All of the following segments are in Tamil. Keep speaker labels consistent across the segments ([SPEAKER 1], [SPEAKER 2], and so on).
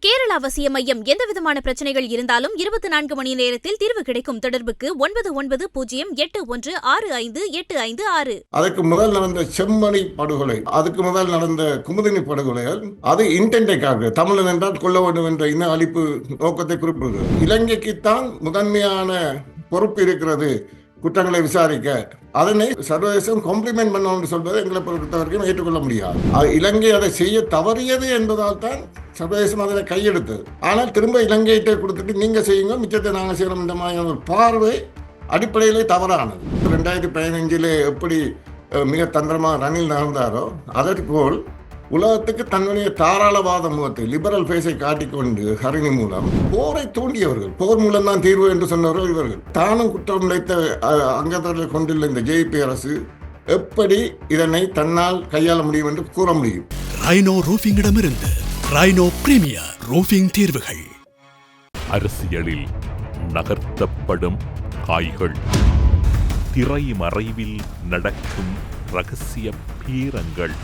[SPEAKER 1] கேரள அவசிய மையம். எந்தவிதமான பிரச்சனைகள் இருந்தாலும் 24 மணி நேரத்தில் தீர்வு கிடைக்கும். தொடர்புக்கு 9908816586.
[SPEAKER 2] அதுக்கு முதல் நடந்த செம்மணி படுகொலை, அதுக்கு முதல் நடந்த குமுதினி படுகொலைகள், அது இன்டென்டைக்காக தமிழன் என்றால் கொள்ள வேண்டும் என்ற இன அழிப்பு நோக்கத்தை குறிப்பிடுகிறது. இலங்கைக்குத்தான் முதன்மையான பொறுப்பு இருக்கிறது குற்றங்களை விசாரிக்க. அதனை சர்வதேசம் காம்ப்ளிமெண்ட் பண்ணணும்னு சொல்வதை எங்களை பொறுத்தவரைக்கும் ஏற்றுக்கொள்ள முடியாது. இலங்கை அதை செய்ய தவறியது என்பதால் தான் சர்வதேசம் அதனை கையெடுத்தது. ஆனால் திரும்ப இலங்கையிட்ட கொடுத்துட்டு நீங்க செய்யுங்க, மிச்சத்தை நாங்கள் செய்யறோம், இந்த மாதிரியான ஒரு பார்வை அடிப்படையிலே தவறானது. 2015 எப்படி மிக தந்திரமாக ரணில் நடந்தாரோ அதற்கோல் உலகத்துக்கு தன்னுடைய தாராளவாத முகத்தை, லிபரல் பேஸை காட்டிக்கொண்டு ஹரிணி மூலம் போரை தூண்டியவர்கள், போர் மூலம் தான் தீர்வு என்று சொன்னவர்கள் இவர்கள். தானும் குற்றம் இழைத்த அங்கத்தவர்களை கொண்டுள்ள இந்த ஜேபி அரசு எப்படி இதனை தன்னால் கையாள முடியும் என்று கூற முடியும்?
[SPEAKER 3] ரைனோ ரூஃபிங்கிடமிருந்து ரைனோ பிரீமியர் ரூஃபிங் தீர்வுகள்.
[SPEAKER 4] அரசியலில் நகர்த்தப்படும் காய்கள், திரை மறைவில் நடக்கும் ரகசிய பீரங்கள்,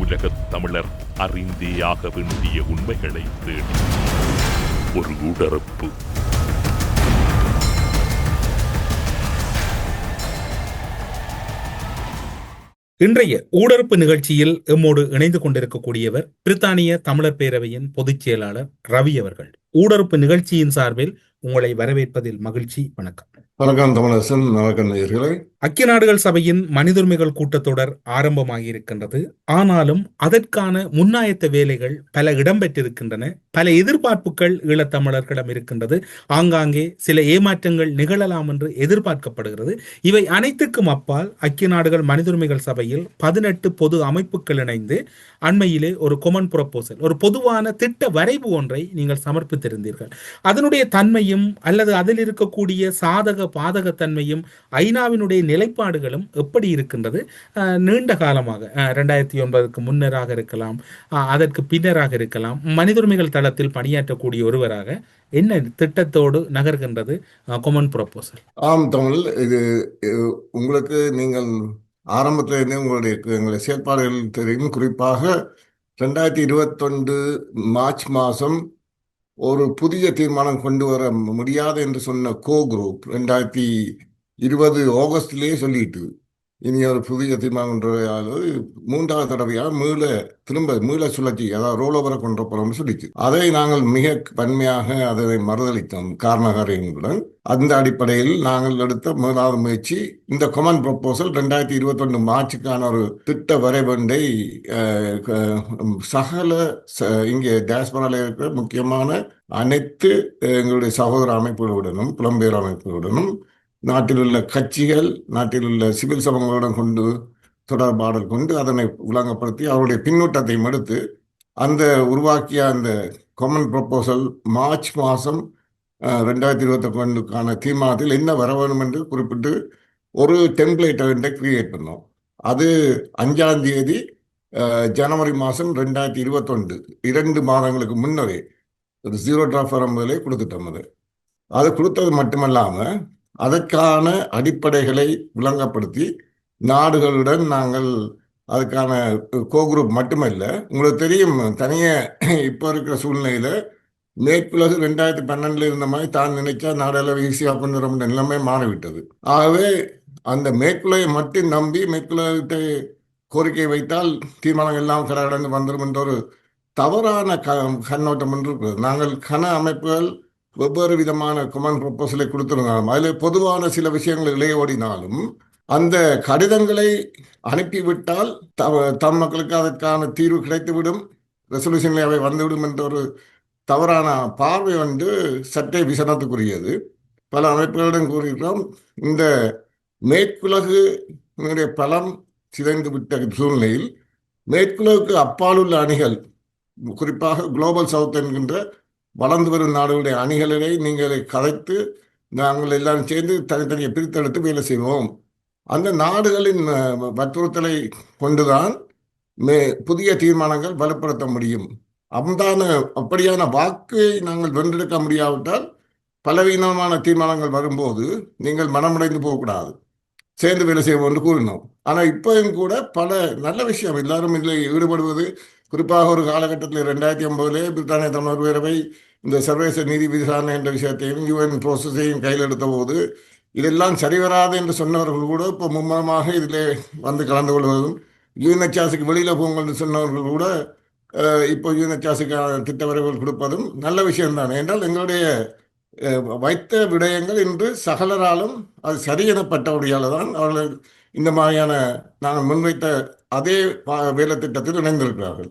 [SPEAKER 4] உலகத் தமிழர் அறிந்தேயாக வேண்டிய உண்மைகளை தேடி ஒரு ஊடறுப்பு.
[SPEAKER 5] இன்றைய ஊடறுப்பு நிகழ்ச்சியில் எம்மோடு இணைந்து கொண்டிருக்கக்கூடியவர் பிரித்தானிய தமிழர் பேரவையின் பொதுச் செயலாளர் ரவி அவர்கள். ஊடறுப்பு நிகழ்ச்சியின் சார்பில் உங்களை வரவேற்பதில் மகிழ்ச்சி. வணக்கம்.
[SPEAKER 2] வணக்கம் தமிழரசன். வணக்கம் நேயர்களே.
[SPEAKER 5] ஐக்கிய நாடுகள் சபையின் மனித உரிமைகள் கூட்டத்தொடர் ஆரம்பமாகி இருக்கின்றது. ஆனாலும் அதற்கான முன்னாயத்த வேலைகள் பல இடம்பெற்றிருக்கின்றன. பல எதிர்பார்ப்புகள் ஈழத்தமிழர்களிடம் இருக்கின்றது. ஆங்காங்கே சில ஏமாற்றங்கள் நிகழலாம் என்று எதிர்பார்க்கப்படுகிறது. இவை அனைத்துக்கும் அப்பால் ஐக்கிய நாடுகள் மனித உரிமைகள் சபையில் 18 பொது அமைப்புகள் இணைந்து அண்மையிலே ஒரு கொமன் ப்ரொபோசல், ஒரு பொதுவான திட்ட வரைவு ஒன்றை நீங்கள் சமர்ப்பித்திருந்தீர்கள். அதனுடைய தன்மையும் அல்லது அதில் இருக்கக்கூடிய சாதக பாதகத்தன்மையும் ஐநாவினுடைய நிலைப்பாடுகளும் எப்படி இருக்கின்றது? நீண்ட காலமாக 2009க்கு முன்னராக இருக்கலாம், அதற்கு பின்னராக இருக்கலாம், மனித உரிமைகள் தளத்தில் பணியாற்றக்கூடிய ஒருவராக என்ன திட்டத்தோடு நகர்கின்றது கொமன் ப்ரொபோசல்?
[SPEAKER 2] ஆம் தமிழ், இது உங்களுக்கு நீங்கள் ஆரம்பத்திலிருந்தே எங்களுடைய செயற்பாடுகள் தெரியும். குறிப்பாக 2021 மார்ச் மாதம் ஒரு புதிய தீர்மானம் கொண்டு வர முடியாது என்று சொன்ன குரூப் 2020 ஆகஸ்டிலேயே சொல்லிட்டு இனி ஒரு புதிய தீர்மானம் மூன்றாவது தடவையாக மீள சுழற்சி, அதாவது ரோல் ஓவரை கொண்டு போறோம்னு சொல்லிச்சு. அதை நாங்கள் மிக வன்மையாக அதை மறுதளித்தோம் காரணங்களுடன். அந்த அடிப்படையில் நாங்கள் எடுத்த முதலாவது முயற்சி இந்த கொமன் ப்ரொபோசல் 2021 மார்ச்சுக்கான ஒரு திட்ட வரைபண்டை சகல இங்கே டயாஸ்பரால இருக்கிற முக்கியமான அனைத்து எங்களுடைய சகோதர அமைப்புகளுடனும் புலம்பெயர் அமைப்புகளுடனும் நாட்டில் உள்ள கட்சிகள், நாட்டில் உள்ள சிவில் சமூகங்களுடன் கொண்டு தொடர்பாடல் கொண்டு அதனை விளங்கப்படுத்தி அவருடைய பின்னூட்டத்தையும் எடுத்து அந்த உருவாக்கிய அந்த கொமன் ப்ரொபோசல் மார்ச் மாதம் 2021க்கான தீர்மானத்தில் என்ன வர வேண்டும் என்று குறிப்பிட்டு ஒரு டெம்ப்ளேட்டை கிரியேட் பண்ணோம். அது 5ஆம் தேதி ஜனவரி மாதம் 2021, 2 மாதங்களுக்கு முன்னரே ஒரு 0 டிராஃப்ட் வரம்புகளை கொடுத்துட்டோம். அது கொடுத்தது மட்டுமல்லாமல் அதற்கான அடிப்படைகளை விளங்கப்படுத்தி நாடுகளுடன் நாங்கள் அதுக்கான குரூப் மட்டுமல்ல, உங்களுக்கு தெரியும் தனியாக இப்போ இருக்கிற சூழ்நிலையில் மேற்குலகு 2012 இருந்த மாதிரி தான் நினைச்சா நாடெல்லாம் ஈஸியாக கொண்டு வர நிலைமை மாறிவிட்டது. ஆகவே அந்த மேற்குலகை மட்டும் நம்பி மேற்குலகத்தை கோரிக்கை வைத்தால் தீர்மானம் எல்லாம் கடந்து வந்துடும் என்ற ஒரு தவறான கண்ணோட்டம் என்று இருக்கிறது. நாங்கள் கன அமைப்புகள் வெவ்வேறு விதமான கொமன் ப்ரொபோசலை கொடுத்திருந்தாலும் அதில் பொதுவான சில விஷயங்கள் இளைய ஓடினாலும் அந்த கடிதங்களை அனுப்பிவிட்டால் தம் மக்களுக்கு அதற்கான தீர்வு கிடைத்துவிடும், ரெசல்யூஷன்ல அவை வந்துவிடும் என்ற ஒரு தவறான பார்வை சற்றே விசனத்துக்குரியது. பல அமைப்புகளிடம் கூறுகிறோம், இந்த மேற்குலகு பலம் சிதைந்து விட்ட சூழ்நிலையில் மேற்குலகுக்கு அப்பால் உள்ள அணிகள், குறிப்பாக குளோபல் சவுத் என்கின்ற வளர்ந்து வரும் நாடுகளுடைய அணிகளை நீங்கள் கதைத்து நாங்கள் எல்லாரும் சேர்ந்து தனித்தனியை பிரித்தெடுத்து வேலை செய்வோம். அந்த நாடுகளின் வற்புறுத்தலை கொண்டுதான் புதிய தீர்மானங்கள் வலுப்படுத்த முடியும். அப்படியான வாக்கை நாங்கள் வென்றெடுக்க முடியாவிட்டால் பலவீனமான தீர்மானங்கள் வரும்போது நீங்கள் மனமுடைந்து போகக்கூடாது, சேர்ந்து வேலை செய்வோம் என்று கூறினோம். ஆனால் இப்போயும் கூட பல நல்ல விஷயம் எல்லாரும் இதில் ஈடுபடுவது குறிப்பாக ஒரு காலகட்டத்தில் 2009 பிரித்தானிய தமிழர் பேரவை இந்த சர்வதேச நீதி விசாரணை என்ற விஷயத்தையும் யுஎன் ப்ரோசஸையும் கையில் எடுத்த போது இதெல்லாம் சரிவராது என்று சொன்னவர்கள் கூட இப்போ மும்மரமாக இதில் வந்து கலந்து கொள்வதும் யூஎன்எச்ஆர்சிக்கு வெளியில் போங்கன்னு சொன்னவர்கள் கூட இப்போ யூஎன்எச்ஆர்சிக்கு திட்ட வரைவுகள் கொடுப்பதும் நல்ல விஷயம்தான். என்றால் எங்களுடைய வைத்த விடயங்கள் இன்று சகலராலும் அது சரி எனப்பட்டபடியால் தான் அவர்கள் இந்த மாதிரியான நாங்கள் முன்வைத்த அதே வேலை திட்டத்தில் இணைந்திருக்கிறார்கள்.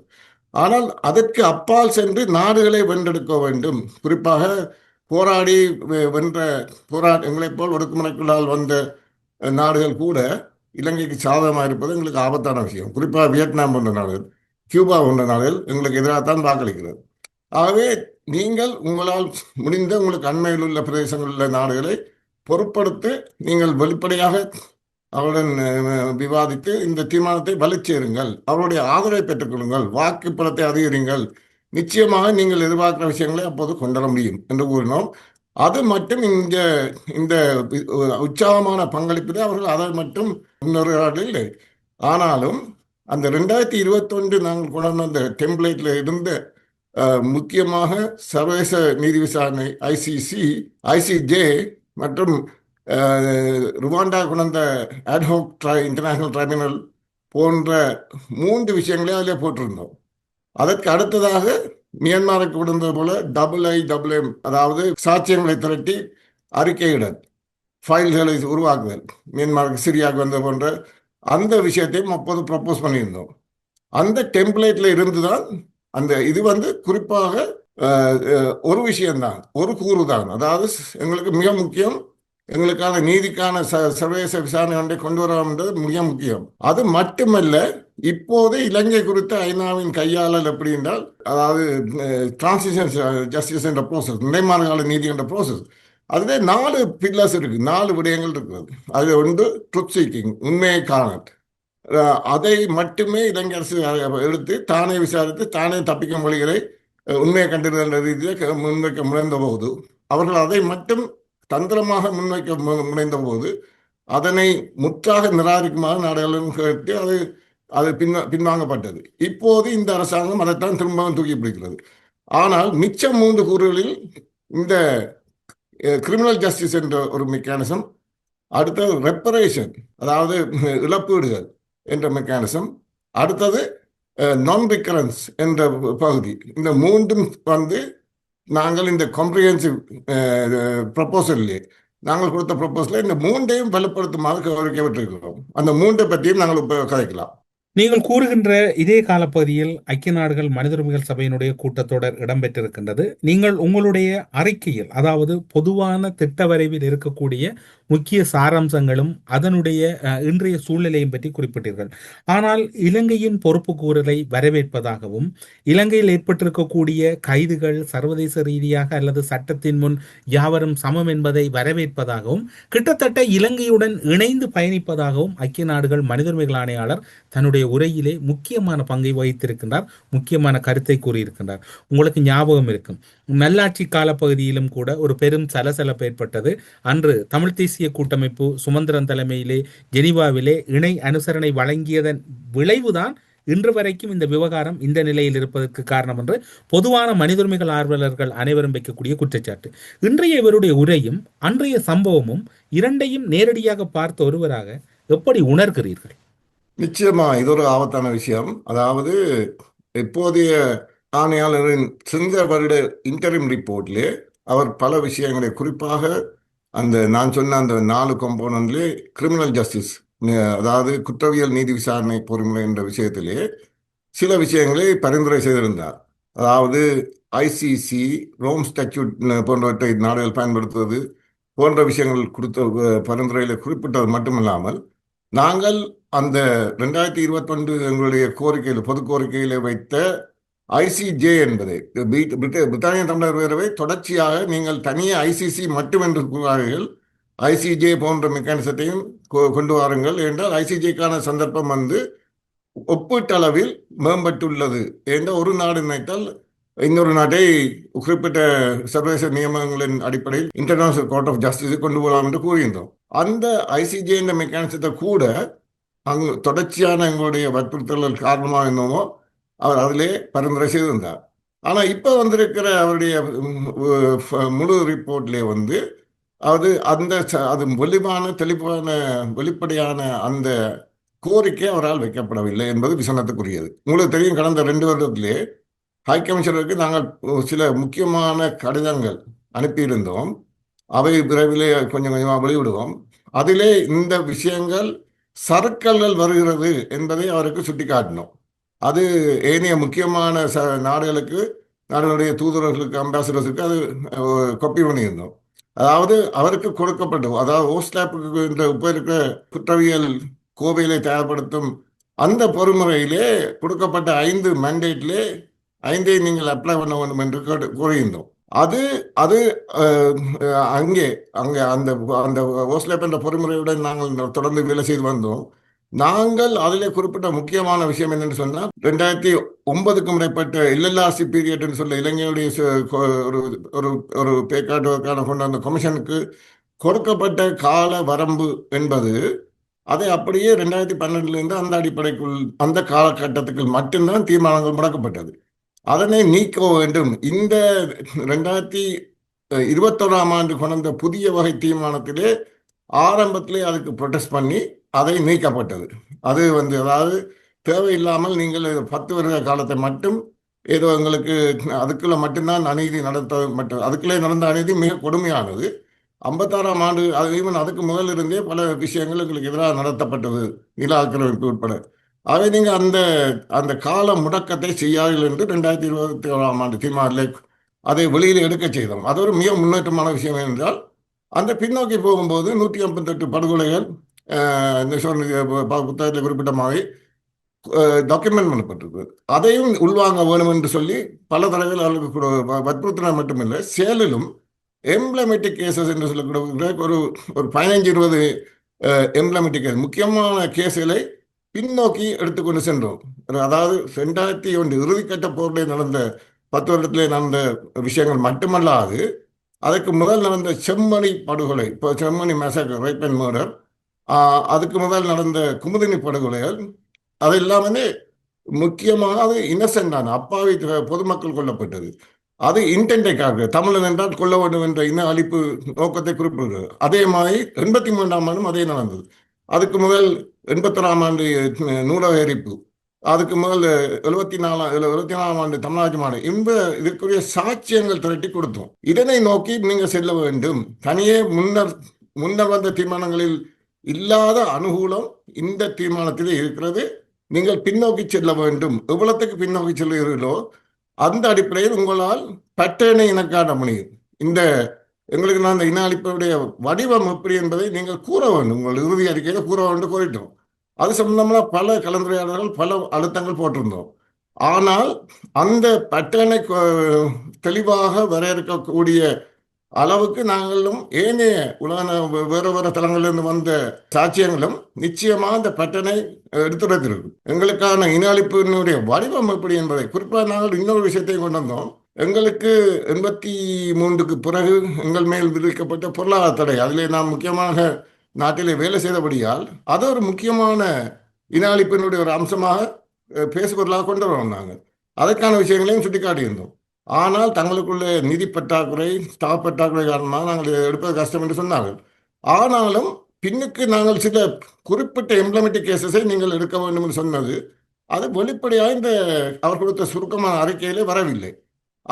[SPEAKER 2] ஆனால் அதற்கு அப்பால் சென்று நாடுகளை வென்றெடுக்க வேண்டும். குறிப்பாக போராடி வென்ற எங்களைப் போல் ஒடுக்குமுறைக்குள்ளால் வந்த நாடுகள் கூட இலங்கைக்கு சாதகமாக இருப்பது எங்களுக்கு ஆபத்தான விஷயம். குறிப்பாக வியட்நாம் போன்ற நாடுகள், கியூபா போன்ற நாடுகள் எங்களுக்கு எதிராகத்தான் வாக்களிக்கிறது. ஆகவே நீங்கள் உங்களால் முடிந்த உங்களுக்கு அண்மையில் உள்ள பிரதேசங்களில் உள்ள நாடுகளை பொருட்படுத்தி நீங்கள் வெளிப்படையாக அவருடன் விவாதித்து இந்த தீர்மானத்தை வலுச்சேருங்கள், அவருடைய ஆதரவை பெற்றுக்கொள்ளுங்கள், வாக்குப்பலத்தை அதிகரிங்கள். நிச்சயமாக நீங்கள் எதிர்பார்க்கிற விஷயங்களை அப்போது கொண்டுவர முடியும் என்று கூறினோம். அது மட்டும் இந்த உற்சாகமான பங்களிப்பில் அவர்கள் அதை மட்டும் முன்னேறுகிறார்கள் இல்லை. ஆனாலும் அந்த 2021 நாங்கள் கொண்டு வந்த டெம்ப்ளேட்டில் இருந்த முக்கியமாக சர்வதேச நீதி விசாரணை ஐசிஜே மற்றும் ருவாண்டா கொண்ட அட்ஹாக் இன்டர்நேஷனல் ட்ரைபுனல் போன்ற 3 விஷயங்களே அதிலே போட்டிருந்தோம். அதற்கு அடுத்ததாக மியான்மருக்கு கொடுத்தது போல IIMM, அதாவது சாட்சியங்களை திரட்டி அறிக்கையிடல், ஃபைல்களை உருவாக்குதல், மியான்மருக்கு சிரியாவுக்கு வந்த போன்ற அந்த விஷயத்தையும் அப்போது ப்ரப்போஸ் பண்ணியிருந்தோம். அந்த டெம்ப்ளேட்டில் இருந்து தான் இது குறிப்பாக ஒரு விஷயம்தான், ஒரு கூறு தான். அதாவது எங்களுக்கு மிக முக்கியம், எங்களுக்கான நீதிக்கான சர்வதேச விசாரணை ஒன்றை கொண்டு வரன்றது மிக முக்கியம். அது மட்டுமல்ல, இப்போது இலங்கை குறித்த ஐநாவின் கையாளல் எப்படி என்றால், அதாவது டிரான்சிஷன் ஜஸ்டிஸ் என்ற ப்ரோசஸ், நிலைமாறுகால நீதி என்ற ப்ரோசஸ், அதிலே 4 பில்லர்ஸ் இருக்கு, 4 விடயங்கள் இருக்கிறது. அது ஒன்று ட்ரூத் சீக்கிங், உண்மையை காணல். அதை மட்டுமே இலங்கை அரசு எடுத்து தானே விசாரித்து தானே தப்பிக்கும் வழிகளை உண்மையை கண்டறிதல் ரீதியில் முன்வைக்க முனைந்த போது, அவர்கள் அதை மட்டும் தந்திரமாக முன்வைக்க முனைந்த போது அதனை முற்றாக நிராகரிக்குமாறு நாடுகளும் கேட்டு அது பின்வாங்கப்பட்டது. இப்போது இந்த அரசாங்கம் அதைத்தான் திரும்பவும் தூக்கி பிடிக்கிறது. ஆனால் மிச்சம் 3 கூறுகளில் இந்த கிரிமினல் ஜஸ்டிஸ் என்ற ஒரு மெக்கானிசம், அடுத்தது ரெப்பரேஷன், அதாவது இழப்பீடுகள் என்ற மெக்கானிசம், அடுத்தது நான் ரிகரன்ஸ் என்ற பகுதி, இந்த 3ம் நாங்கள் இந்த காம்ப்ரிஹென்சிவ் ப்ரப்போசல்லே நாங்கள் கொடுத்த ப்ரப்போசலில் இந்த 3ஐயும் வலுப்படுத்துமாறு கோரிக்கைப்பட்டிருக்கிறோம். அந்த 3 பற்றியும் நாங்கள் இப்போ கதைக்கலாம்.
[SPEAKER 5] நீங்கள் கூறுகின்ற இதே காலப்பகுதியில் ஐக்கிய நாடுகள் மனித உரிமைகள் சபையினுடைய கூட்டத்தொடர் இடம்பெற்றிருக்கின்றது. நீங்கள் உங்களுடைய அறிக்கையில், அதாவது பொதுவான திட்ட வரைவில் இருக்கக்கூடிய முக்கிய சாராம்சங்களும் அதனுடைய இன்றைய சூழ்நிலையும் பற்றி குறிப்பிட்டீர்கள். ஆனால் இலங்கையின் பொறுப்பு கூறலை வரவேற்பதாகவும், இலங்கையில் ஏற்பட்டிருக்கக்கூடிய கைதுகள் சர்வதேச ரீதியாக அல்லது சட்டத்தின் முன் யாவரும் சமம் என்பதை வரவேற்பதாகவும், கிட்டத்தட்ட இலங்கையுடன் இணைந்து பயணிப்பதாகவும் ஐக்கிய நாடுகள் மனித உரிமைகள் ஆணையாளர் தன்னுடைய உரையிலே முக்கியமான பங்கை வகித்திருக்கின்றார், முக்கியமான கருத்தை கூறியிருக்கின்றார். உங்களுக்கு ஞாபகம் இருக்கும், நல்லாட்சி காலப்பகுதியிலும் கூட ஒரு பெரும் சலசலப்பு ஏற்பட்டது. அன்று தமிழ் தேசிய கூட்டமைப்பு சுமந்திரன் தலைமையிலே ஜெனீவாவிலே இணை அனுசரணை வழங்கியதன் விளைவுதான் இன்று வரைக்கும் இந்த விவகாரம் இந்த நிலையில் இருப்பதற்கு காரணம் என்று பொதுவான மனித உரிமைகள் ஆர்வலர்கள் அனைவரும் வைக்கக்கூடிய குற்றச்சாட்டு. இன்றைய இவருடைய உரையும் அன்றைய சம்பவமும் இரண்டையும் நேரடியாக பார்த்த ஒருவராக எப்படி உணர்கிறீர்கள்?
[SPEAKER 2] நிச்சயமா இது ஒரு ஆபத்தான விஷயம். அதாவது இப்போதைய ஆணையாளரின் சென்ற வருட இன்டரிம் ரிப்போர்ட்லே அவர் பல விஷயங்களை, குறிப்பாக நான் சொன்ன அந்த 4 காம்போனன்ட்லே கிரிமினல் ஜஸ்டிஸ், அதாவது குற்றவியல் நீதி விசாரணை பொறிமுறை என்ற விஷயத்திலே சில விஷயங்களை பரிந்துரை செய்திருந்தார். அதாவது ஐசிசி, ரோம் ஸ்டாட்யூட் போன்றவற்றை நாடுகள் பயன்படுத்துவது போன்ற விஷயங்கள் கொடுத்த பரிந்துரையில் குறிப்பிட்டது மட்டுமில்லாமல், நாங்கள் அந்த 2021 எங்களுடைய கோரிக்கையில், பொது கோரிக்கையில் வைத்த ஐசிஜே என்பதை, பிரித்தானிய தமிழர் பேரவை தொடர்ச்சியாக நீங்கள் தனியே ஐசிசி மட்டும் என்று கூறுவார்கள், ஐசிஜே போன்ற மெக்கானிசத்தையும் கொண்டு வாருங்கள் என்றால் ஐசிஜேக்கான சந்தர்ப்பம் ஒப்பீட்டளவில் மேம்பட்டுள்ளது என்ற ஒரு நாடு நினைத்தால் இன்னொரு நாட்டை குறிப்பிட்ட சர்வதேச நியமனங்களின் அடிப்படையில் இன்டர்நேஷனல் கோர்ட் ஆஃப் ஜஸ்டிஸை கொண்டு போகலாம் என்று கூறுகின்றோம். அந்த ஐசிஜே என்ற மெக்கானிசத்தை கூட தொடர்ச்சியான எங்களுடைய வற்புறுத்தல்கள் காரணமாக என்னவோ அவர் அதிலே பரிந்துரை செய்திருந்தார். ஆனால் இப்போ வந்திருக்கிற அவருடைய முழு ரிப்போர்ட்லேயே வந்து அது அது தெளிவான வெளிப்படையான அந்த கோரிக்கை அவரால் வைக்கப்படவில்லை என்பது விசனத்துக்குரியது. உங்களுக்கு தெரியும், கடந்த 2 வருடத்திலே ஹை கமிஷனருக்கு நாங்கள் சில முக்கியமான கடிதங்கள் அனுப்பியிருந்தோம். அவை விரைவிலே கொஞ்சம் கொஞ்சமாக வெளியிடுவோம். அதிலே இந்த விஷயங்கள் சறுக்கல்கள் வருகிறது என்பதை அவருக்கு சுட்டிக்காட்டினோம். அது ஏனைய முக்கியமான நாடுகளுடைய தூதர்களுக்கு, அம்பாசிடர்ஸுக்கு அது கொப்பி பண்ணியிருந்தோம். அதாவது அவருக்கு கொடுக்கப்பட்ட, அதாவது ஓஸ்லாப்புக்கு இப்போ இருக்கிற குற்றவியல் கோவையிலே தயார்படுத்தும் அந்த பொறுமுறையிலே கொடுக்கப்பட்ட 5 மேண்டேட்லே 5ஐ நீங்கள் அப்ளை பண்ண வேண்டும் என்று கூறியிருந்தோம். அது அது அங்கே அங்கே அந்த அந்த ஓஸ்லாப் என்ற பொறுமுறையுடன் நாங்கள் தொடர்ந்து வேலை செய்து வந்தோம். நாங்கள் அதிலே குறிப்பிட்ட முக்கியமான விஷயம் என்னென்னு சொன்னால், 2009க்கும் மேற்பட்ட எல்எல்ஆர்சி பீரியட் என்று சொல்ல இலங்கையுடைய ஒரு ஒரு ஒரு பேக்காட்டுவதற்கான கொண்ட அந்த கமிஷனுக்கு கொடுக்கப்பட்ட கால வரம்பு என்பது அதை அப்படியே 2012 அந்த அடிப்படைக்குள் அந்த காலகட்டத்துக்கு மட்டும்தான் தீர்மானங்கள் முடக்கப்பட்டது. அதனை நீக்க வேண்டும். இந்த 2021 கொண்ட புதிய வகை தீர்மானத்திலே ஆரம்பத்திலே அதுக்கு ப்ரொடெஸ்ட் பண்ணி அதை நீக்கப்பட்டது. அது வந்து அதாவது தேவையில்லாமல் நீங்கள் 10 வருட காலத்தை மட்டும் ஏதோ எங்களுக்கு அதுக்குள்ள மட்டும்தான் அநீதி அதுக்குள்ளே நடந்த அநீதி மிக கொடுமையானது. 56ஆம் ஆண்டு ஈவன் அதுக்கு முதல் இருந்தே பல விஷயங்கள் எங்களுக்கு எதிராக நடத்தப்பட்டது, நில ஆக்கிரமிப்பு உட்பட. அவை நீங்கள் அந்த கால முடக்கத்தை செய்யாதீர்கள் என்று 2021ஆம் ஆண்டு தீர்மானத்தில் அதை வெளியில் எடுக்க செய்தோம். அது ஒரு மிக முன்னேற்றமான விஷயம் என்றால், அந்த பின்னோக்கி போகும்போது 158 படுகொலைகள் இந்த புத்தகத்தில் குறிப்பிட்ட மாதிரி டாக்குமெண்ட் பண்ணப்பட்டிருக்கு. அதையும் உள்வாங்க வேணும் என்று சொல்லி பல தடவைகள் அவர்களுக்கு வற்புறுத்தினால் மட்டுமில்லை, செயலிலும் எம்ப்ளமேட்டிக் கேசஸ் என்று சொல்லக்கூடிய ஒரு 15-20 எம்ப்ளமேட்டிக் கேஸ், முக்கியமான கேஸுகளை பின்னோக்கி எடுத்துக்கொண்டு சென்றோம். அதாவது 2001 இறுதிக்கட்ட போரிலே நடந்த 10 வருடத்திலே நடந்த விஷயங்கள் மட்டுமல்லாது, அதுக்கு முதல் நடந்த செம்மணி படுகொலை, இப்போ Chemmani massacre, rape and murder, அதுக்கு முதல் நடந்த குமுதினி படுகொலைகள், அது எல்லாமே முக்கியமாக அது இன்னசென்டான அப்பாவி பொதுமக்கள் கொல்லப்பட்டது. அது இன்டென்டைக்காக தமிழன் என்றால் கொல்ல வேண்டும் என்ற இன அழிப்பு நோக்கத்தை குறிப்பிடுகிறது. அதே மாதிரி 83ஆம் ஆண்டும் அதே நடந்தது. அதுக்கு முதல் 81ஆம் ஆண்டு நூலக எரிப்பு, அதுக்கு முதல் 74ஆம் ஆண்டு தமிழ்நாட்டு மாடு. இதற்குரிய சாட்சியங்கள் திரட்டி கொடுத்தோம். இதனை நோக்கி நீங்கள் செல்ல வேண்டும். தனியே முன்னர் வந்த தீர்மானங்களில் இல்லாத அனுகூலம் இந்த தீர்மானத்திலே இருக்கிறது. நீங்கள் பின்னோக்கி செல்ல வேண்டும். எவ்வளவுக்கு பின்னோக்கி செல்கிறீர்களோ அந்த அடிப்படையில் உங்களால் பட்டேனை இனக்காட்ட முடியும். எங்களுக்கு நான் அந்த இன அழிப்புடைய வடிவம் எப்படி என்பதை நீங்கள் கூற வேண்டும். உங்கள் இறுதி அறிக்கையில் கூற வேண்டும் கோரிட்டோம். அது சம்பந்தமாக பல கலந்துரையாடல்கள், பல அழுத்தங்கள் போட்டிருந்தோம். ஆனால் அந்த பட்டேனை தெளிவாக வரையறுக்கக்கூடிய அளவுக்கு நாங்களும் ஏனைய வேறு வேறு தளங்களிலிருந்து வந்த சாட்சியங்களும் நிச்சயமாக அந்த பட்டனை எடுத்துரைத்திருக்கும். எங்களுக்கான இன அழிப்பினுடைய வடிவம் எப்படி என்பதை குறிப்பாக நாங்கள் இன்னொரு விஷயத்தையும் கொண்டு வந்தோம். எங்களுக்கு 83க்கு பிறகு எங்கள் மேல் விதிக்கப்பட்ட பொருளாதார தடை, அதிலே நாம் முக்கியமாக நாட்டிலே வேலை செய்தபடியால் அது ஒரு முக்கியமான இன அழிப்பினுடைய ஒரு அம்சமாக பேசுபொருளாக கொண்டு வரோம். நாங்கள் அதற்கான விஷயங்களையும் சுட்டிக்காட்டியிருந்தோம். ஆனால் தங்களுக்குள்ள நிதி பற்றாக்குறை, ஸ்டாஃப் பற்றாக்குறை காரணமாக நாங்கள் எடுப்பது கஷ்டம் என்று சொன்னார்கள். ஆனாலும் பின்னுக்கு நாங்கள் சில குறிப்பிட்ட எம்ப்ளமேட்டிக் கேசஸை நீங்கள் எடுக்க வேண்டும் என்று சொன்னது அது வெளிப்படையாக இந்த அவர் கொடுத்த சுருக்கமான அறிக்கையிலே வரவில்லை.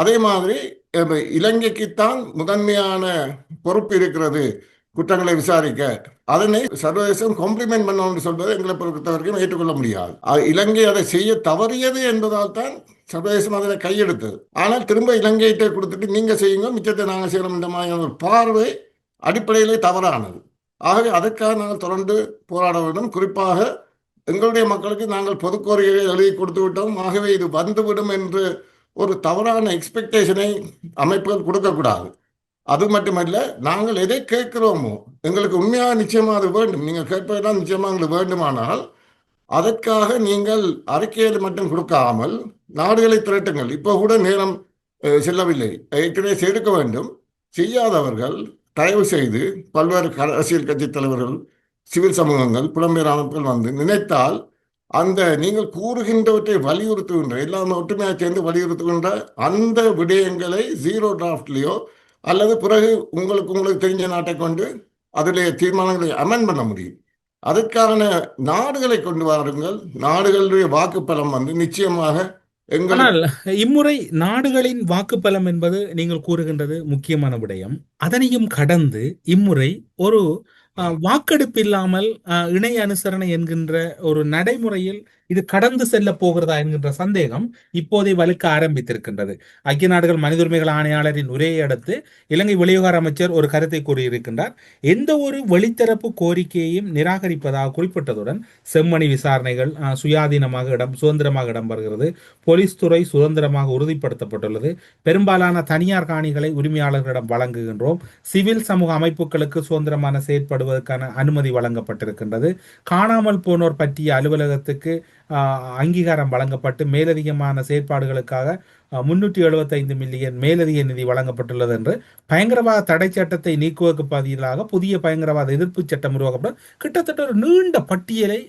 [SPEAKER 2] அதே மாதிரி இலங்கைக்குத்தான் முதன்மையான பொறுப்பு இருக்கிறது குற்றங்களை விசாரிக்க, அதனை சர்வதேசம் காம்ப்ளிமெண்ட் பண்ணணும்னு சொல்வது எங்களை பொறுத்தவரைக்கும் ஏற்றுக்கொள்ள முடியாது. இலங்கை அதை செய்ய தவறியது என்பதால் தான் சர்வதேசம் அதனை கையெடுத்தது. ஆனால் திரும்ப இலங்கையிட்ட கொடுத்துட்டு நீங்க செய்யுங்க, மிச்சத்தை நாங்கள் செய்யணும் என்ற மாதிரியான ஒரு பார்வை அடிப்படையிலே தவறானது. ஆகவே அதற்காக நாங்கள் தொடர்ந்து போராட வேண்டும். குறிப்பாக எங்களுடைய மக்களுக்கு நாங்கள் பொது கோரிக்கையை எழுதி கொடுத்து விட்டோம். ஆகவே இது வந்துவிடும் என்று ஒரு தவறான எக்ஸ்பெக்டேஷனை அமைப்புகள் கொடுக்கக்கூடாது. அது மட்டுமல்ல, நாங்கள் எதை கேட்கிறோமோ எங்களுக்கு உண்மையாக நிச்சயமாக அது வேண்டும். நீங்கள் கேட்பதெல்லாம் நிச்சயமாக எங்களுக்கு வேண்டுமானால் அதற்காக நீங்கள் அறிக்கையில் மட்டும் கொடுக்காமல் நாடுகளை திரட்டுங்கள். இப்போ கூட நேரம் செல்லவில்லை, ஏற்கனவே எடுக்க வேண்டும். செய்யாதவர்கள் தயவு செய்து பல்வேறு அரசியல் கட்சி தலைவர்கள், சிவில் சமூகங்கள், புலம்பெயர் அமைப்புகள் வந்து நினைத்தால் அந்த நீங்கள் கூறுகின்றவற்றை வலியுறுத்துகின்ற எல்லாம் ஒற்றுமையாக சேர்ந்து வலியுறுத்துகின்ற அந்த விடயங்களை ஜீரோ டிராஃப்ட்லேயோ அல்லது பிறகு உங்களுக்கு தெரிஞ்ச நாட்டை கொண்டு அதிலே தீர்மானங்களை அமெண்ட் பண்ண முடியும். அதற்கான நாடுகளை கொண்டு வாருங்கள். நாடுகளுடைய வாக்குப்பலம் வந்து நிச்சயமாக
[SPEAKER 5] ஆனால் இம்முறை நாடுகளின் வாக்குப்பலம் என்பது நீங்கள் கூறுகின்றது முக்கியமான விடயம். அதனையும் கடந்து இம்முறை ஒரு வாக்கெடுப்பு இல்லாமல் இணை அனுசரணை என்கின்ற ஒரு நடைமுறையில் இது கடந்து செல்ல போகிறதா என்கின்ற சந்தேகம் இப்போதே வலுக்க ஆரம்பித்திருக்கின்றது. ஐக்கிய நாடுகள் மனித உரிமைகள் ஆணையாளரின் உரையை அடுத்து இலங்கை வெளிவிவகார அமைச்சர் ஒரு கருத்தை கூறியிருக்கின்றார். எந்த ஒரு வெளித்தரப்பு கோரிக்கையையும் நிராகரிப்பதாக குறிப்பிட்டதுடன் செம்மணி விசாரணைகள் சுதந்திரமாக இடம்பெறுகிறது, போலீஸ் துறை சுதந்திரமாக உறுதிப்படுத்தப்பட்டுள்ளது, பெரும்பாலான தனியார் காணிகளை உரிமையாளர்களிடம் வழங்குகின்றோம், சிவில் சமூக அமைப்புகளுக்கு சுதந்திரமான செயற்படுவதற்கான அனுமதி வழங்கப்பட்டிருக்கின்றது, காணாமல் போனோர் பற்றிய அலுவலகத்துக்கு அங்கீகாரம் வழங்கப்பட்டு மேலதிகமான செயற்பாடுகளுக்காக 375 மில்லியன் மேலதிக நிதி வழங்கப்பட்டுள்ளது என்று பயங்கரவாத தடை சட்டத்தை நீக்குவதற்கு பதிலாக புதிய பயங்கரவாத எதிர்ப்பு சட்டம் உருவாக்கப்பட்டு கிட்டத்தட்ட ஒரு நீண்ட பட்டியலை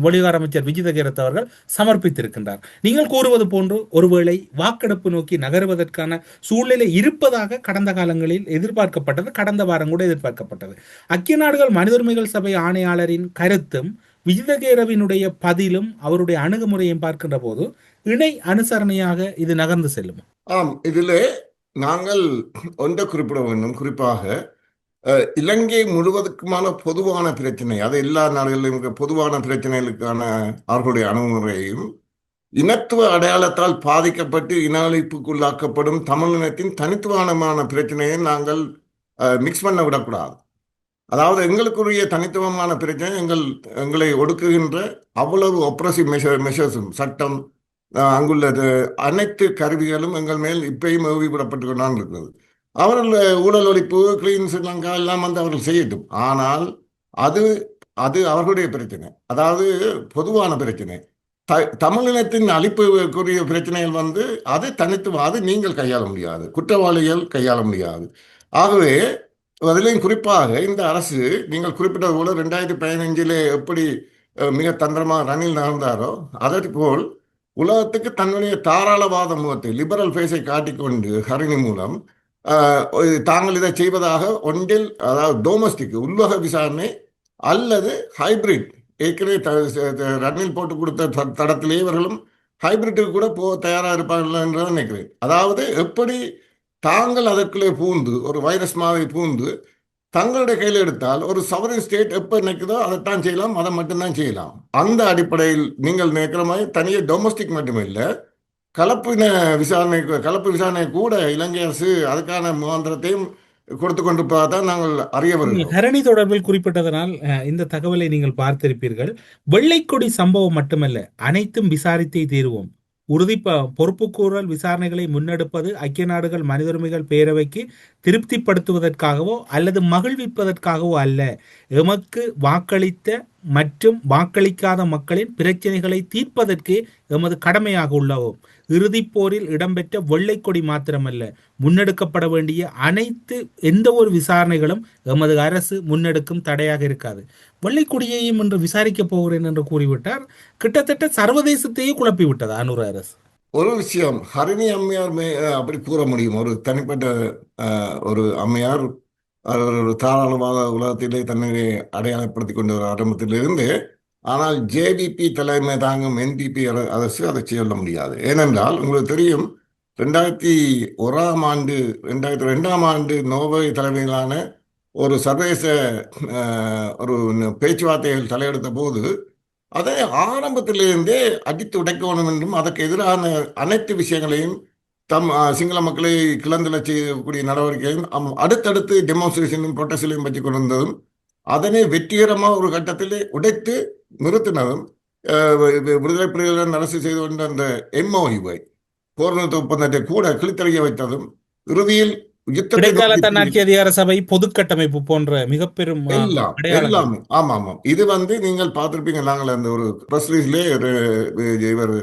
[SPEAKER 5] வெளிவிவகார அமைச்சர் விஜித கேரத் அவர்கள் சமர்ப்பித்திருக்கின்றார். நீங்கள் கூறுவது போன்று ஒருவேளை வாக்கெடுப்பு நோக்கி நகருவதற்கான சூழ்நிலை இருப்பதாக கடந்த காலங்களில் எதிர்பார்க்கப்பட்டது, கடந்த வாரம் கூட எதிர்பார்க்கப்பட்டது. ஐக்கிய நாடுகள் மனித உரிமைகள் சபை ஆணையாளரின் கருத்தும் விஜிதகேரவினுடைய பதிலும் அவருடைய அணுகுமுறையும் பார்க்கின்ற போது இணை அனுசரணையாக இது நகர்ந்து செல்லும்.
[SPEAKER 2] ஆம், இதிலே நாங்கள் ஒன்றை குறிப்பிட வேண்டும். குறிப்பாக இலங்கை முழுவதுக்குமான பொதுவான பிரச்சனை, அது எல்லா நாடுகளிலும் பொதுவான பிரச்சனைகளுக்கான அவர்களுடைய அணுகுமுறையையும் இனத்துவ அடையாளத்தால் பாதிக்கப்பட்டு இன அழிப்புக்குள்ளாக்கப்படும் தமிழினத்தின் தனித்துவமான பிரச்சனையை நாங்கள் மிக்ஸ் பண்ண விடக்கூடாது. அதாவது எங்களுக்குரிய தனித்துவமான பிரச்சனை எங்களை ஒடுக்குகின்ற அவ்வளவு ஒப்ரசிவ் மெஷர்ஸும் சட்டம் அங்குள்ள அனைத்து கருவிகளும் எங்கள் மேல் இப்பயும் ஏவிவிடப்பட்டு கொண்டான் இருக்கிறது. அவர்கள் ஊழல் ஒழிப்பு, கிளீன் ஸ்ரீலங்கா எல்லாம் வந்து அவர்கள் செய்யட்டும். ஆனால் அது அது அவர்களுடைய பிரச்சனை, அதாவது பொதுவான பிரச்சனை. தமிழினத்தின் அழிப்புக்குரிய பிரச்சனைகள் வந்து அது தனித்துவம், அது நீங்கள் கையாள முடியாது, குற்றவாளிகள் கையாள முடியாது. ஆகவே அதிலையும் குறிப்பாக இந்த அரசு நீங்கள் குறிப்பிட்டது போல 2015 எப்படி மிக தந்திரமாக ரணில் நகர்ந்தாரோ அதற்கு போல் உலகத்துக்கு தன்னுடைய தாராளவாத முகத்தை, லிபரல் ஃபேஸை காட்டிக்கொண்டு ஹரிணி மூலம் தாங்கள் இதை செய்வதாக ஒன்றில், அதாவது டொமஸ்டிக் உள்வக விசாரணை அல்லது ஹைபிரிட், ஏற்கனவே ரணில் போட்டு கொடுத்த தடத்திலே இவர்களும் ஹைபிரிட்டுக்கு கூட போக தயாராக இருப்பார்கள் என்று நினைக்கிறேன். அதாவது எப்படி தாங்கள் அதற்குள்ளே பூந்து ஒரு வைரஸ் மாதிரி பூந்து தங்களுடைய கையில் எடுத்தால் ஒரு சவரின் ஸ்டேட் எப்போ நினைக்குதோ அதைத்தான் செய்யலாம், அதை மட்டும்தான் செய்யலாம். அந்த அடிப்படையில் நீங்கள் நினைக்கிற மாதிரி தனியாக டொமஸ்டிக் மட்டுமே இல்லை, கலப்பு விசாரணை கூட இலங்கை அரசு அதுக்கான முகாந்திரத்தையும் கொடுத்து கொண்டு தான் நாங்கள் அறிய வருகிறோம்.
[SPEAKER 5] ஹரணி தொடர்பில் குறிப்பிட்டதனால் இந்த தகவலை நீங்கள் பார்த்திருப்பீர்கள். வெள்ளைக்கொடி சம்பவம் மட்டுமல்ல, அனைத்தும் விசாரித்தே தீருவோம். பொறுப்புக்கூறல் விசாரணைகளை முன்னெடுப்பது ஐக்கிய நாடுகள் மனித உரிமைகள் பேரவைக்கு திருப்திப்படுத்துவதற்காகவோ அல்லது மகிழ்விப்பதற்காகவோ அல்ல, எமக்கு வாக்களித்த மற்றும் வாக்களிக்காத மக்களின் பிரச்சனைகளை தீர்ப்பதற்கு எமது கடமையாக உள்ளவோம். இறுதிப் போரில் இடம்பெற்ற வெள்ளைக்கொடி மாத்திரமல்ல, முன்னெடுக்கப்பட வேண்டிய அனைத்து எந்த ஒரு விசாரணைகளும் எமது அரசு முன்னெடுக்கும் தடையாக இருக்காது. வெள்ளைக்கொடியையும் என்று விசாரிக்கப் போகிறேன் என்று கூறிவிட்டார். கிட்டத்தட்ட சர்வதேசத்தையே குழப்பிவிட்டது அனுர அரசு.
[SPEAKER 2] ஒரு விஷயம், ஹரிணி அம்மையார் அப்படி கூற முடியும். ஒரு தனிப்பட்ட ஒரு அம்மையார் ஒரு தாராளமாக உலகத்திலே தன்னை அடையாளப்படுத்தி கொண்ட ஒரு ஆரம்பத்திலிருந்து. ஆனால் ஜேவிபி தலைமை தாங்கும் என்பிபி அரசு அதை சொல்ல முடியாது. ஏனென்றால் உங்களுக்கு தெரியும், 2002ஆம் ஆண்டு நோர்வே தலைமையிலான ஒரு சர்வதேச ஒரு பேச்சுவார்த்தைகள் தலையெடுத்த போது அதை ஆரம்பத்திலிருந்தே அடித்து உடைக்கணும் என்றும் அதற்கு எதிரான அனைத்து விஷயங்களையும் சிங்கள மக்களை கிளந்தல செய்யக்கூடிய நடவடிக்கையும் அடுத்தடுத்து டெமான்ஸ்ட்ரேஷனும் ப்ரொட்டஸ்டையும் பற்றி கொண்டிருந்ததும் அதனை வெற்றிகரமாக ஒரு கட்டத்தில் உடைத்து நிறுத்தினதும் விடுதலை புலிகளுடன் அரசு செய்து கொண்ட அந்த MOU போர் நிறுத்த ஒப்பந்தத்தை கூட கிழித்தறிய வைத்ததும் இறுதியில்
[SPEAKER 5] இடைக்கால தன்னாட்சி அதிகார சபை பொதுக்கட்டமைப்பு போன்ற மிக பெரும்
[SPEAKER 2] எல்லாம். ஆமாம், இது வந்து நீங்கள் பார்த்திருப்பீங்க. நாங்கள் அந்த ஒரு பிரஸ் ரிலீஸ்லே இவர்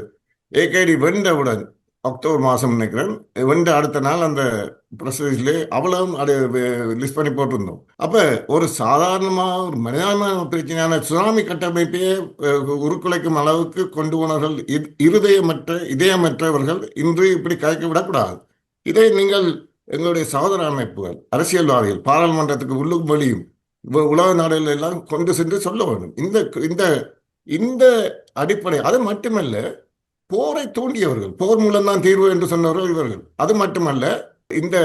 [SPEAKER 2] ஏகேடி வென்றவுடன் அக்டோபர் மாதம் நினைக்கிறேன் வெண்ட அடுத்த நாள் அந்த ப்ரெஸ்லே அவ்வளவும் அது லிஸ்ட் பண்ணி போட்டிருந்தோம். அப்போ ஒரு சாதாரணமாக ஒரு மனிதாபிமான பிரச்சனையான சுனாமி கட்டமைப்பையே உருக்குலைக்கும் அளவுக்கு கொண்டு போனவர்கள் இதயமற்றவர்கள் இன்று இப்படி கலைக்க விடக்கூடாது. இதை நீங்கள் எங்களுடைய சகோதர அமைப்புகள், அரசியல்வாதிகள், பாராளுமன்றத்துக்கு உள்ளும் வெளியும் உலக நாடுகள் எல்லாம் கொண்டு சென்று சொல்ல வேண்டும். இந்த இந்த இந்த அடிப்படை. அது மட்டுமல்ல, போரை தூண்டியவர்கள், போர் மூலம்தான் தீர்வு என்று சொன்னவர்கள் இவர்கள். அது மட்டுமல்ல, இந்த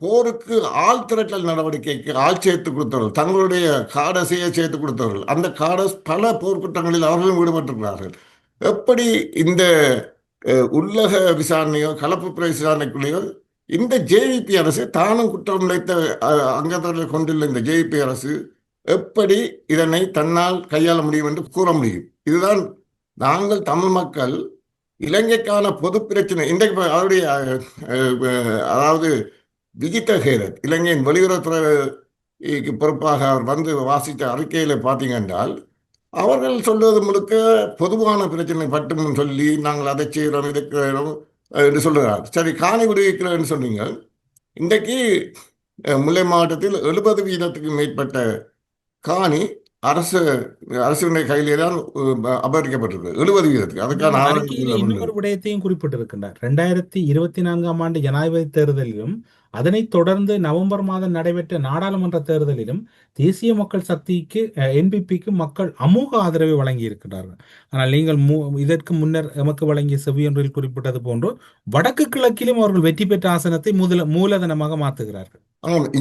[SPEAKER 2] போருக்கு ஆள் திரட்டல் நடவடிக்கைக்கு ஆள் சேர்த்து கொடுத்தவர்கள், தங்களுடைய காடசையை சேர்த்து கொடுத்தவர்கள், அந்த காடஸ் பல போர்க்குற்றங்களில் அவர்களும் ஈடுபட்டிருக்கிறார்கள். எப்படி இந்த உள்ளக விசாரணையோ கலப்பு பிற விசாரணைக்குள்ளேயோ இந்த ஜேவிபி அரசு, தானும் குற்றம் இழைத்த அங்கத்தவர்களை கொண்டுள்ள இந்த ஜேவிபி அரசு எப்படி இதனை தன்னால் கையாள முடியும் என்று கூற முடியும்? இதுதான் நாங்கள் தமிழ் மக்கள் இலங்கைக்கான பொது பிரச்சனை. இன்றைக்கு அவருடைய அதாவது விஜித ஹேரத், இலங்கையின் வெளியுறவுத்துறைக்கு பொறுப்பாக அவர் வந்து வாசித்த அறிக்கையில் பார்த்தீங்க என்றால், அவர்கள் சொல்வது முழுக்க பொதுவான பிரச்சனை பட்டும்னு சொல்லி நாங்கள் அதை செய்கிறோம் இதை என்று சொல்லுகிறார். சரி, காணி விடுவிக்கிறோம்னு சொன்னீங்க. இன்றைக்கு முல்லை மாவட்டத்தில் 70% மேற்பட்ட காணி அரசுடைய கையிலே தான் அபகரிக்கப்பட்டிருக்கு. 70%. அதுக்கான
[SPEAKER 5] இன்னொரு விடயத்தையும் குறிப்பிட்டிருக்கின்றார். 2024 ஆண்டு ஜனாதிபதி தேர்தலிலும் அதனைத் தொடர்ந்து நவம்பர் மாதம் நடைபெற்ற நாடாளுமன்ற தேர்தலிலும் தேசிய மக்கள் சக்திக்கு என்பிபிக்கு மக்கள் அமோக ஆதரவை வழங்கி இருக்கிறார்கள். ஆனால் நீங்கள் இதற்கு முன்னர் எமக்கு வழங்கிய செவ்வியொன்றில் குறிப்பிட்டது போன்று வடக்கு கிழக்கிலும் அவர்கள் வெற்றி பெற்ற ஆசனத்தை மூலதனமாக மாற்றுகிறார்கள்.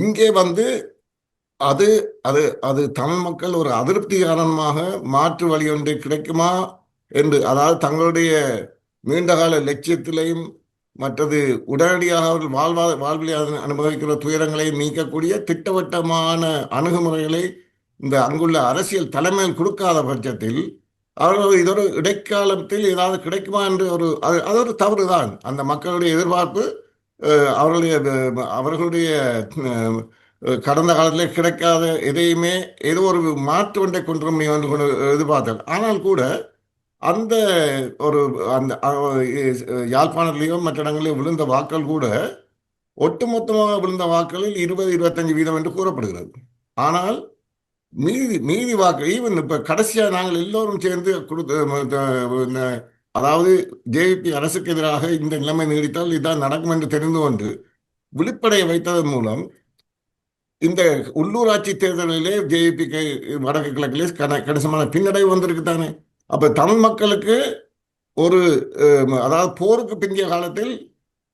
[SPEAKER 2] இங்கே வந்து அது அது அது தமிழ் மக்கள் ஒரு அதிருப்தி காரணமாக மாற்று வழி ஒன்று கிடைக்குமா என்று, அதாவது தங்களுடைய நீண்டகால லட்சியத்திலையும் மற்றது உடனடியாக அவர்கள் வாழ்வில் அனுபவிக்கிற துயரங்களை நீக்கக்கூடிய திட்டவட்டமான அணுகுமுறைகளை இந்த அங்குள்ள அரசியல் தலைமையில் கொடுக்காத பட்சத்தில் அவர்கள் இதொரு இடைக்காலத்தில் ஏதாவது கிடைக்குமா என்று அது ஒரு தவறு தான். அந்த மக்களுடைய எதிர்பார்ப்பு அவர்களுடைய கடந்த காலத்தில் கிடைக்காத எதையுமே ஏதோ ஒரு மாற்று ஒன்றை கொண்டு முடியும் எதிர்பார்த்தார். ஆனால் கூட அந்த அந்த யாழ்ப்பாணத்திலேயோ மற்ற இடங்களிலும் விழுந்த வாக்கள் கூட ஒட்டுமொத்தமாக விழுந்த வாக்களில் 20-25% என்று கூறப்படுகிறது. ஆனால் மீதி வாக்கு ஈவன் இப்போ கடைசியாக நாங்கள் எல்லோரும் சேர்ந்து அதாவது ஜேவிபி அரசுக்கு எதிராக இந்த நிலைமை நீடித்தால் இதுதான் நடக்கும் என்று தெரிந்து கொண்டு விழிப்படைய வைத்ததன் மூலம் இந்த உள்ளூராட்சி தேர்தலிலே ஜேவிபிக்கு வடக்கு கிழக்கிலே கணிசமான பின்னடைவு வந்திருக்கு தானே. அப்போ தமிழ் மக்களுக்கு அதாவது போருக்கு பிந்திய காலத்தில்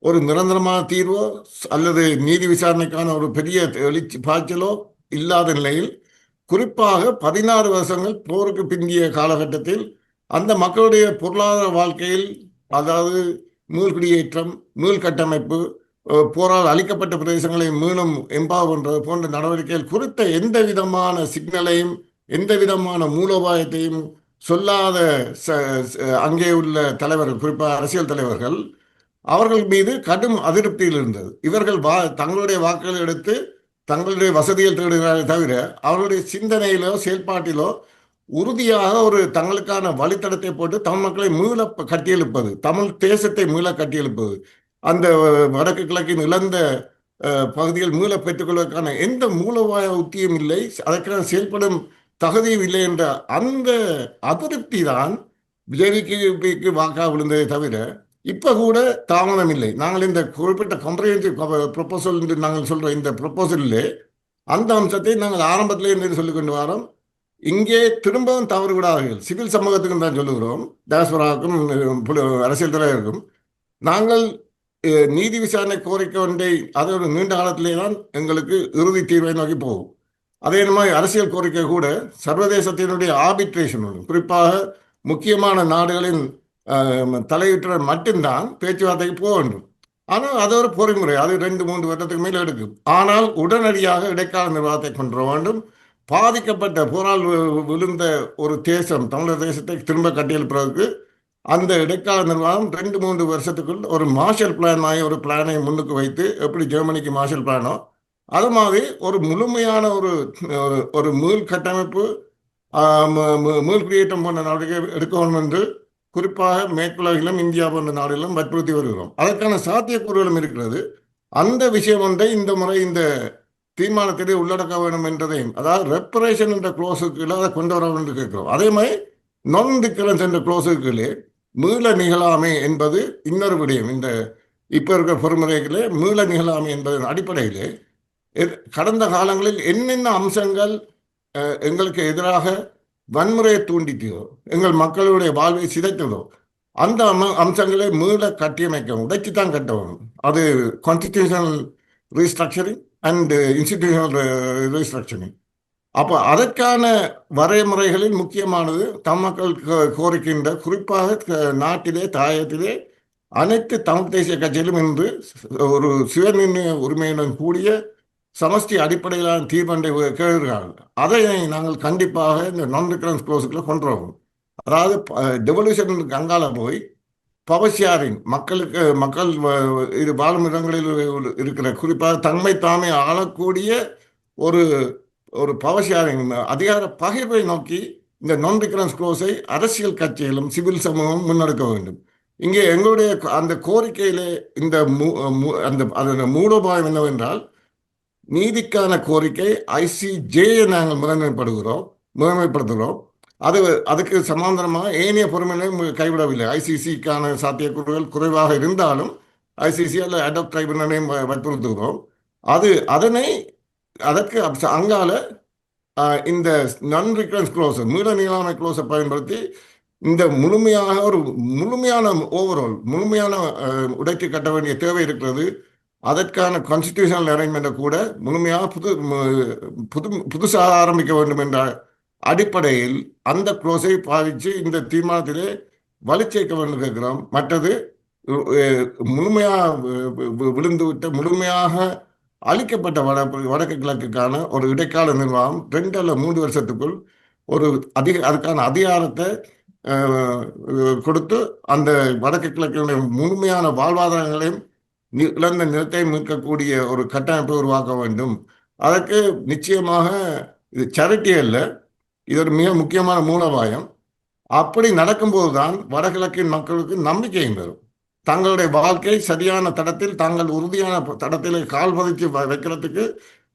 [SPEAKER 2] ஒரு நிரந்தரமான தீர்வோ அல்லது நீதி விசாரணைக்கான ஒரு பெரிய எழுச்சி பாய்ச்சலோ இல்லாத நிலையில், குறிப்பாக 16 வருஷங்கள் போருக்கு பிந்திய காலகட்டத்தில் அந்த மக்களுடைய பொருளாதார வாழ்க்கையில், அதாவது மீள்குடியேற்றம், மீள்கட்டமைப்பு, போரால் அளிக்கப்பட்ட பிரதேசங்களை மீண்டும் எம்பாவர் பண்றது போன்ற நடவடிக்கைகள் குறித்த எந்த விதமான சிக்னலையும் எந்த விதமான மூலோபாயத்தையும் சொல்லாத அங்கே உள்ள தலைவர்கள், குறிப்பாக அரசியல் தலைவர்கள், அவர்கள் மீது கடும் அதிருப்தியில் இருந்தது. இவர்கள் தங்களுடைய வாக்குகளை எடுத்து தங்களுடைய வசதியில் தேடுகிறார்கள் தவிர அவர்களுடைய சிந்தனையிலோ செயல்பாட்டிலோ உறுதியாக ஒரு தங்களுக்கான வழித்தடத்தை போட்டு தமிழ் மக்களை மீள கட்டியெழுப்பது, தமிழ் தேசத்தை மீள கட்டியெழுப்பது, அந்த வடக்கு கிழக்கின் இழந்த பகுதிகள் மீள பெற்றுக்கொள்வதற்கான எந்த மூலோபாய உத்தியும் இல்லை, அதற்கான செயல்படும் தகுதியும் இல்லை என்ற அந்த அதிருப்தி தான் பிஜேபிக்கு வாக்காக விழுந்ததை தவிர இப்போ கூட தாமதம் இல்லை. நாங்கள் இந்த குறிப்பிட்ட காம்ப்ரிஹென்சிவ் ப்ரொபோசல் என்று நாங்கள் சொல்கிற இந்த ப்ரொபோசலிலே அந்த அம்சத்தை நாங்கள் ஆரம்பத்திலே இருந்து சொல்லிக் கொண்டு வரோம். இங்கே திரும்பவும் தவறு விடாதீர்கள். சிவில் சமூகத்துக்கும் தான் சொல்லுகிறோம், டயாஸ்பராவுக்கும் அரசியல் தலைவருக்கும். நாங்கள் நீதி விசாரணை கோரிக்கை ஒன்றை அது ஒரு நீண்ட காலத்திலே தான் எங்களுக்கு இறுதி தீர்வை நோக்கி போகும். அதே மாதிரி அரசியல் கோரிக்கை கூட சர்வதேசத்தினுடைய ஆர்பிட்ரேஷன், குறிப்பாக முக்கியமான நாடுகளின் தலையிட்ட மட்டும்தான் பேச்சுவார்த்தைக்கு போக வேண்டும். ஆனால் அது ஒரு பொறிமுறை, அது 2-3 வருடத்துக்கு மேலே எடுக்கும். ஆனால் உடனடியாக இடைக்கால நிர்வாகத்தை கொண்டு வர வேண்டும். பாதிக்கப்பட்ட போரால் விழுந்த ஒரு தேசம், தமிழர் தேசத்தை திரும்ப கட்டியெழுப்புறதுக்கு அந்த இடைக்கால நிர்வாகம் 2-3 வருஷத்துக்குள் ஒரு மார்ஷல் பிளான் ஆகி ஒரு பிளானை முன்னுக்கு வைத்து, எப்படி ஜெர்மனிக்கு மார்ஷல் பிளானோ அது மாதிரி ஒரு முழுமையான ஒரு மீள் கட்டமைப்பு, மீள் குடியேற்றம் போன்ற நடவடிக்கை எடுக்கணும் என்று குறிப்பாக மேற்குலகிலும் இந்தியா போன்ற நாடுகளிலும் வற்புறுத்தி வருகிறோம். அதற்கான சாத்தியக்கூறுகளும் இருக்கிறது. அந்த விஷயம் ஒன்றை இந்த முறை இந்த தீர்மானத்திலே உள்ளடக்க வேண்டும் என்றதையும், அதாவது ரெப்பரேஷன் என்ற க்ளோஸுக்குள்ள அதை கொண்டு வர வேண்டும் என்று கேட்கிறோம். அதே மாதிரி நான் டிக்கரன்ஸ் என்ற க்ளோஸுக்குள்ளே மீள நிகழாமை என்பது இன்னொரு விடயம். இந்த இப்போ இருக்கிற பொறுமுறைகளே மீள நிகழாமை என்பதன் அடிப்படையிலே கடந்த காலங்களில் என்னென்ன அம்சங்கள் எங்களுக்கு எதிராக வன்முறையை தூண்டித்ததோ, எங்கள் மக்களுடைய வாழ்வை சிதைத்ததோ, அந்த அம்சங்களை மீள கட்டியமைக்க உடைச்சுத்தான் கட்டணும். அது constitutional restructuring and institutional restructuring. அப்போ அதற்கான வரைமுறைகளில் முக்கியமானது தம்மக்கள் கோரிக்கின்ற, குறிப்பாக நாட்டிலே தாயத்திலே அனைத்து தமிழ் தேசிய கட்சியிலும் இன்று ஒரு சுயநிர்ணய உரிமையுடன் கூடிய சமஷ்டி அடிப்படையிலான தீர்மானத்தை கேட்கிறார்கள். அதை நாங்கள் கண்டிப்பாக இந்த நான் டிக்கரன்ஸ் க்ளோஸுக்குள்ள கொண்டு வரோம். அதாவது டெவல்யூஷனுக்கு அங்கால போய் பவர் ஷேரிங், மக்கள் இது வாழும் இடங்களில் இருக்கிற குறிப்பாக தன்மை தாமே ஆளக்கூடிய ஒரு பவர் ஷேரிங், அதிகார பகிர்வை நோக்கி இந்த நான் டிக்கரன்ஸ் க்ளோஸை அரசியல் கட்சிகளும் சிவில் சமூகமும் முன்னெடுக்க வேண்டும். இங்கே எங்களுடைய அந்த கோரிக்கையிலே இந்த அதோட மூலோபாயம் என்னவென்றால், நீதிக்கான கோரிக்கை ICJயை நாங்கள் முதன்மைப்படுத்துகிறோம். அதுக்கு சமாந்தரமாக ஏனைய பொறுமைகளையும் கைவிடவில்லை. ICCக்கான சாத்தியக்கூறுகள் குறைவாக இருந்தாலும் ICC அல்ல அடாப்ட் ட்ரைபுனலையும் வற்புறுத்துகிறோம். அதற்கு அங்கால இந்த நான் டிக்கரன்ஸ் க்ளோஸ், மீள நிகழாமை க்ளோஸை பயன்படுத்தி இந்த முழுமையான ஓவரால் முழுமையான உடைக்கு கட்ட வேண்டிய தேவை இருக்கிறது. அதற்கான கான்ஸ்டிடியூஷனல் அரேஞ்ச்மெண்ட்டை கூட முழுமையாக புதுசாக ஆரம்பிக்க வேண்டும் என்ற அடிப்படையில் அந்த க்ளோஸை பாதித்து இந்த தீர்மானத்திலே வலுச்சேர்க்க வேண்டும் கேட்கிறோம். மற்றது முழுமையாக அளிக்கப்பட்ட வடக்கு கிழக்குக்கான ஒரு இடைக்கால நிர்வாகம் 2 அல்ல 3 வருஷத்துக்குள் அதுக்கான அதிகாரத்தை கொடுத்து அந்த வடக்கு கிழக்கினுடைய முழுமையான வாழ்வாதாரங்களையும் இழந்த நிலத்தை மீட்கக்கூடிய ஒரு கட்டமைப்பை உருவாக்க வேண்டும். அதற்கு நிச்சயமாக இது சேரிட்டி அல்ல, இது ஒரு மிக முக்கியமான மூலோபாயம். அப்படி நடக்கும்போது தான் வடகிழக்கின் மக்களுக்கு நம்பிக்கையும் வரும். தங்களுடைய வாழ்க்கை சரியான தடத்தில், தாங்கள் உறுதியான தடத்தில் கால் பதிச்சு வைக்கிறதுக்கு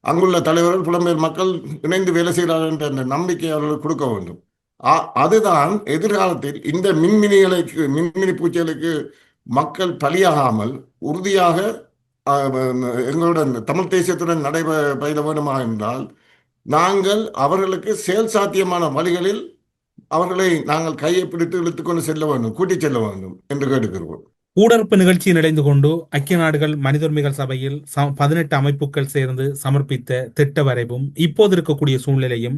[SPEAKER 2] அங்குள்ள தலைவர்கள், புலம்பெயர் மக்கள் இணைந்து வேலை செய்கிறார்கள் என்ற அந்த நம்பிக்கை அவர்களுக்கு கொடுக்க வேண்டும். அதுதான் எதிர்காலத்தில் இந்த மின்மினி பூச்சிகளுக்கு மக்கள் பலியாகாமல் உறுதியாக எங்களுடன் தமிழ் தேசியத்துடன் பயில வேண்டுமா என்றால், நாங்கள் அவர்களுக்கு செயல் சாத்தியமான வழிகளில் அவர்களை நாங்கள் கையை பிடித்து இழுத்துக்கொண்டு செல்ல வேண்டும், கூட்டிச் செல்ல வேண்டும் என்று கேட்டுக்கிறோம்.
[SPEAKER 5] ஊடறுப்பு நிகழ்ச்சியில் இணைந்து கொண்டு ஐக்கிய நாடுகள் மனித உரிமைகள் சபையில் 18 அமைப்புகள் சேர்ந்து சமர்ப்பித்த திட்ட வரைவும் இப்போது இருக்கக்கூடிய சூழ்நிலையும்,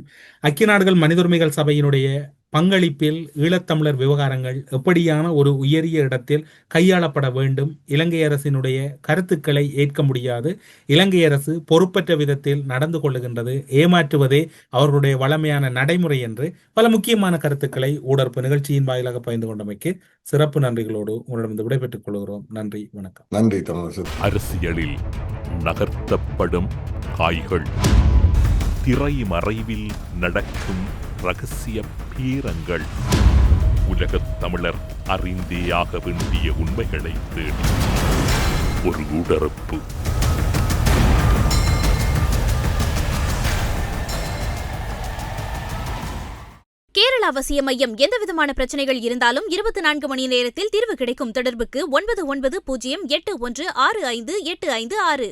[SPEAKER 5] ஐக்கிய நாடுகள் மனித உரிமைகள் சபையினுடைய பங்களிப்பில் ஈழத்தமிழர் விவகாரங்கள் எப்படியான ஒரு உயரிய இடத்தில் கையாளப்பட வேண்டும், இலங்கை அரசினுடைய கருத்துக்களை ஏற்க முடியாது, இலங்கை அரசு பொறுப்பற்ற விதத்தில் நடந்து கொள்ளுகின்றது, ஏமாற்றுவதே அவர்களுடைய வளமையான நடைமுறை என்று பல முக்கியமான கருத்துக்களை ஊடறுப்பு நிகழ்ச்சியின் வாயிலாக பகிர்ந்து கொண்டமைக்கு சிறப்பு நன்றிகளோடு உங்களிடம் விடைபெற்றுக் கொள்கிறோம். நன்றி, வணக்கம்.
[SPEAKER 2] நன்றி. தமிழ்
[SPEAKER 4] அரசியலில் நகர்த்தப்படும் காய்கள், திரைமறைவில் நடக்கும் ரகசிய பீரங்கள், உலகத் தமிழர் அறிந்தேயாக வேண்டிய உண்மைகளை தேடி ஒரு ஊடறுப்பு.
[SPEAKER 1] கேரள அவசிய மையம் எந்தவிதமான பிரச்சனைகள் இருந்தாலும் 24 மணி நேரத்தில் தீர்வு கிடைக்கும். தொடர்புக்கு 9908165856.